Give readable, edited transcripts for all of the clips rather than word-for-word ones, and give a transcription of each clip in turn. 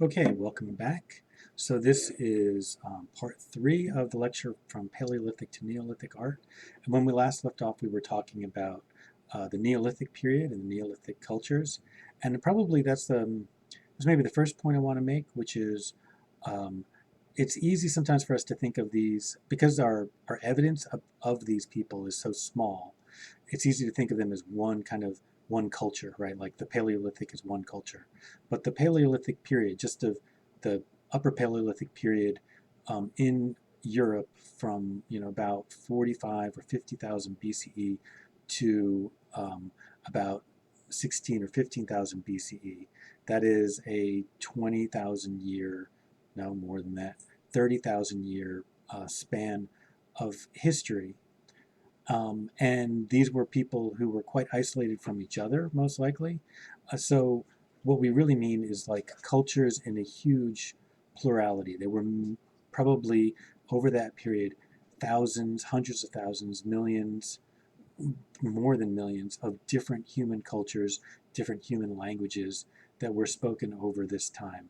Okay, welcome back. So this is part 3 of the lecture from Paleolithic to Neolithic art. And when we last left off, we were talking about the Neolithic period and the Neolithic cultures. And probably that's maybe the first point I want to make, which is um, it's easy sometimes for us to think of these, because our evidence of these people is so small, it's easy to think of them as one culture, right? Like the Paleolithic is one culture. But the Paleolithic period, just the upper Paleolithic period in Europe from about 45 or 50,000 BCE to about 16 or 15,000 BCE, that is a 20,000 year, no more than that, 30,000 year span of history. And these were people who were quite isolated from each other, most likely. So what we really mean is like cultures in a huge plurality. There were probably over that period thousands, hundreds of thousands, millions, more than millions of different human cultures, different human languages that were spoken over this time.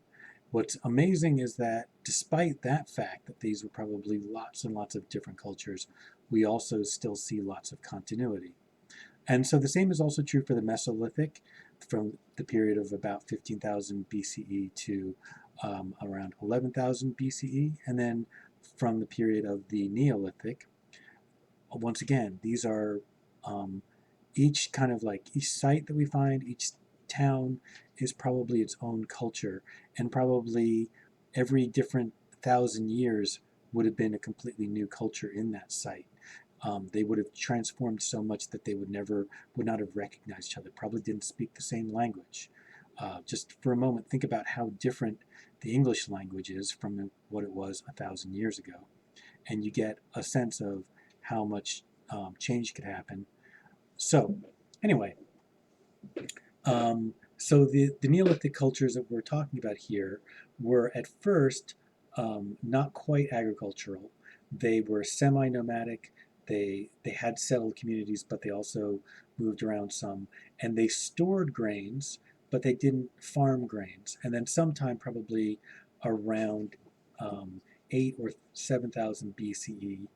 What's amazing is that despite that fact that these were probably lots and lots of different cultures, we also still see lots of continuity. And so the same is also true for the Mesolithic, from the period of about 15,000 BCE to around 11,000 BCE, and then from the period of the Neolithic. Once again, these are um, each kind of like each site that we find, each town is probably its own culture, and probably every different 1,000 years would have been a completely new culture in that site. They would have transformed so much that they would not have recognized each other, probably didn't speak the same language. Just for a moment, think about how different the English language is from what it was 1,000 years ago, and you get a sense of how much change could happen. So, anyway, so the Neolithic cultures that we're talking about here were at first not quite agricultural. They were semi-nomadic. They had settled communities, but they also moved around some, and they stored grains, but they didn't farm grains. And then sometime probably around 8 or 7,000 BCE,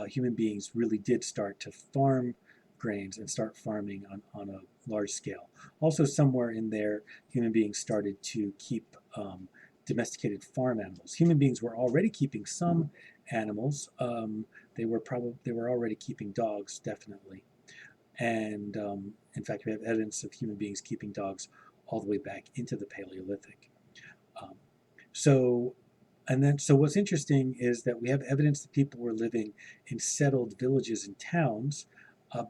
human beings really did start to farm grains and start farming on a large scale. Also, somewhere in there, human beings started to keep domesticated farm animals. Human beings were already keeping some animals. They were already keeping dogs, definitely. And in fact, we have evidence of human beings keeping dogs all the way back into the Paleolithic. Um, so so what's interesting is that we have evidence that people were living in settled villages and towns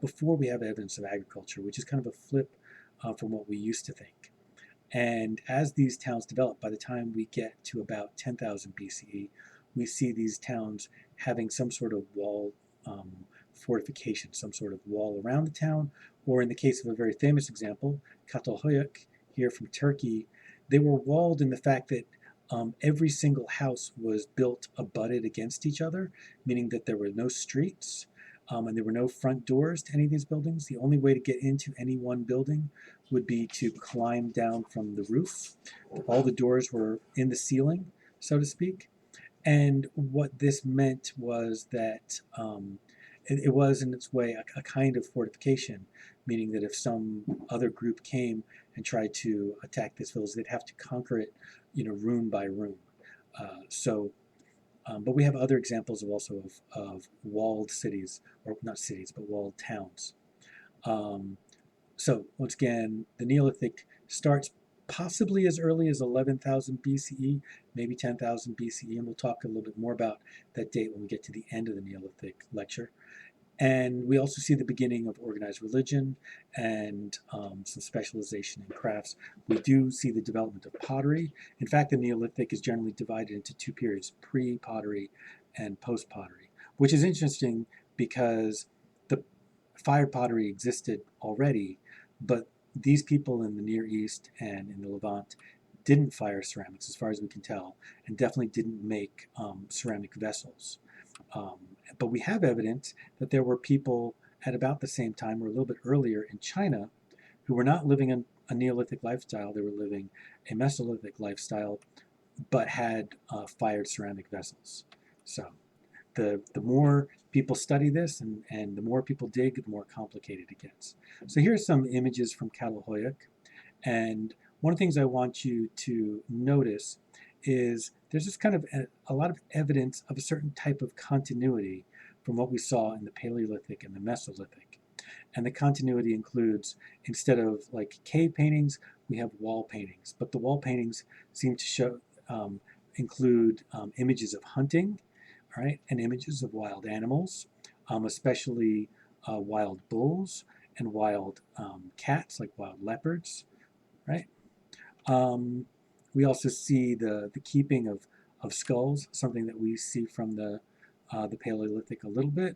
before we have evidence of agriculture, which is kind of a flip from what we used to think. And as these towns develop, by the time we get to about 10,000 BCE, we see these towns having some sort of wall fortification, some sort of wall around the town, or in the case of a very famous example, Catalhoyuk here from Turkey, they were walled in the fact that every single house was built abutted against each other, meaning that there were no streets and there were no front doors to any of these buildings. The only way to get into any one building would be to climb down from the roof. All the doors were in the ceiling, so to speak. And what this meant was that it was, in its way, a kind of fortification, meaning that if some other group came and tried to attack this village, they'd have to conquer it, room by room. But we have other examples of walled cities, or not cities, but walled towns. Um, so once again, the Neolithic starts possibly as early as 11,000 BCE, maybe 10,000 BCE, and we'll talk a little bit more about that date when we get to the end of the Neolithic lecture. And we also see the beginning of organized religion and some specialization in crafts. We do see the development of pottery. In fact, the Neolithic is generally divided into two periods, pre-pottery and post-pottery, which is interesting because the fire pottery existed already, but these people in the Near East and in the Levant didn't fire ceramics, as far as we can tell, and definitely didn't make ceramic vessels. Um, but we have evidence that there were people at about the same time or a little bit earlier in China who were not living a Neolithic lifestyle. They were living a Mesolithic lifestyle, but had fired ceramic vessels. So the more people study this and the more people dig, the more complicated it gets. So here's some images from Catalhoyuk. And one of the things I want you to notice is there's this kind of a lot of evidence of a certain type of continuity from what we saw in the Paleolithic and the Mesolithic. And the continuity includes, instead of like cave paintings, we have wall paintings. But the wall paintings seem to show include images of hunting, all right, and images of wild animals, especially wild bulls and wild cats, like wild leopards, right? We also see the keeping of skulls, something that we see from the Paleolithic a little bit,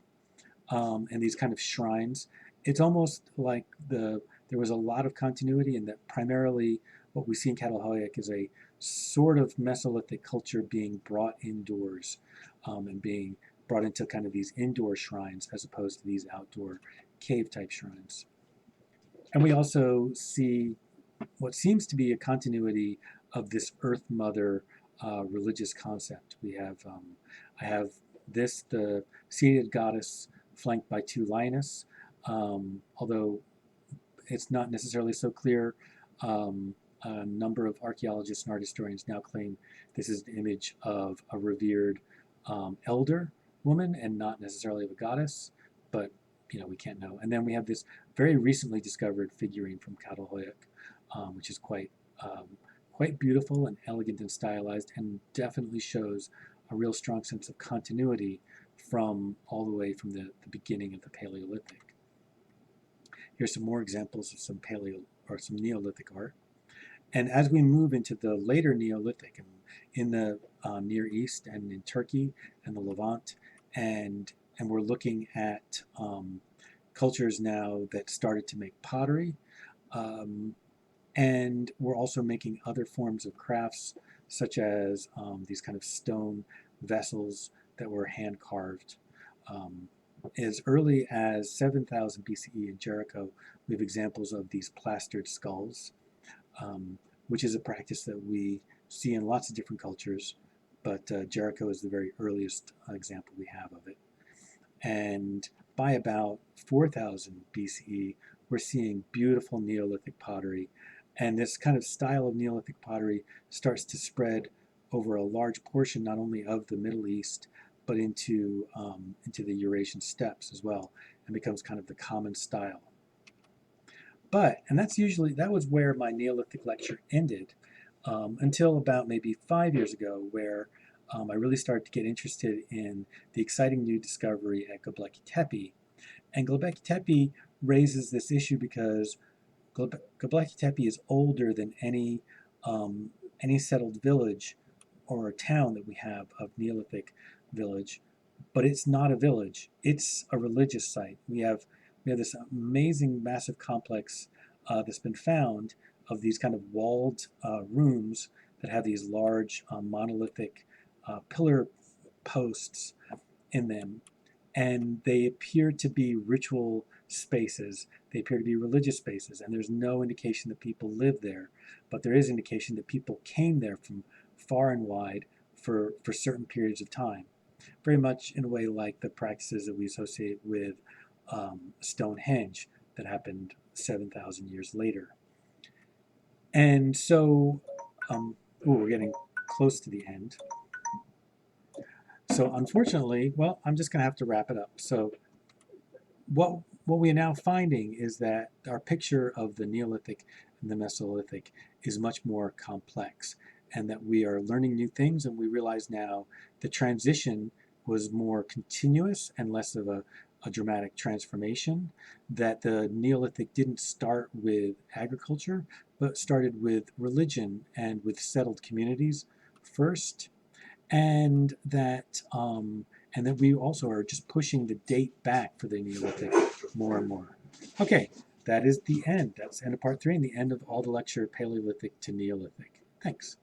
and these kind of shrines. It's almost like there was a lot of continuity, and that primarily what we see in Catalhoyuk is a sort of Mesolithic culture being brought indoors and being brought into kind of these indoor shrines as opposed to these outdoor cave-type shrines. And we also see what seems to be a continuity of this Earth Mother religious concept. We have, I have this, the seated goddess flanked by two lioness, although it's not necessarily so clear. A number of archaeologists and art historians now claim this is an image of a revered elder woman and not necessarily of a goddess, but we can't know. And then we have this very recently discovered figurine from Catalhoyuk, which is quite beautiful and elegant and stylized, and definitely shows a real strong sense of continuity from all the way from the beginning of the Paleolithic. Here's some more examples of some some Neolithic art. And as we move into the later Neolithic, in the Near East and in Turkey and the Levant, and we're looking at cultures now that started to make pottery, and we're also making other forms of crafts, such as these kind of stone vessels that were hand carved. As early as 7000 BCE in Jericho, we have examples of these plastered skulls, which is a practice that we see in lots of different cultures, but Jericho is the very earliest example we have of it. And by about 4000 BCE, we're seeing beautiful Neolithic pottery, and this kind of style of Neolithic pottery starts to spread over a large portion not only of the Middle East, but into the Eurasian steppes as well, and becomes kind of the common style. And that was where my Neolithic lecture ended, until about maybe 5 years ago, where I really started to get interested in the exciting new discovery at Göbekli Tepe. And Göbekli Tepe raises this issue because Göbekli Tepe is older than any settled village or town that we have of Neolithic village, but it's not a village. It's a religious site. We have this amazing, massive complex that's been found of these kind of walled rooms that have these large monolithic pillar posts in them, and they appear to be ritual spaces. They appear to be religious spaces, and there's no indication that people live there, but there is indication that people came there from far and wide for certain periods of time, very much in a way like the practices that we associate with Stonehenge that happened 7,000 years later. And so, we're getting close to the end. So unfortunately, well, I'm just going to have to wrap it up. So what we are now finding is that our picture of the Neolithic and the Mesolithic is much more complex, and that we are learning new things, and we realize now the transition was more continuous and less of a dramatic transformation, that the Neolithic didn't start with agriculture, but started with religion and with settled communities first, and that we also are just pushing the date back for the Neolithic more and more. Okay, that is the end. That's the end of part 3 and the end of all the lecture Paleolithic to Neolithic. Thanks.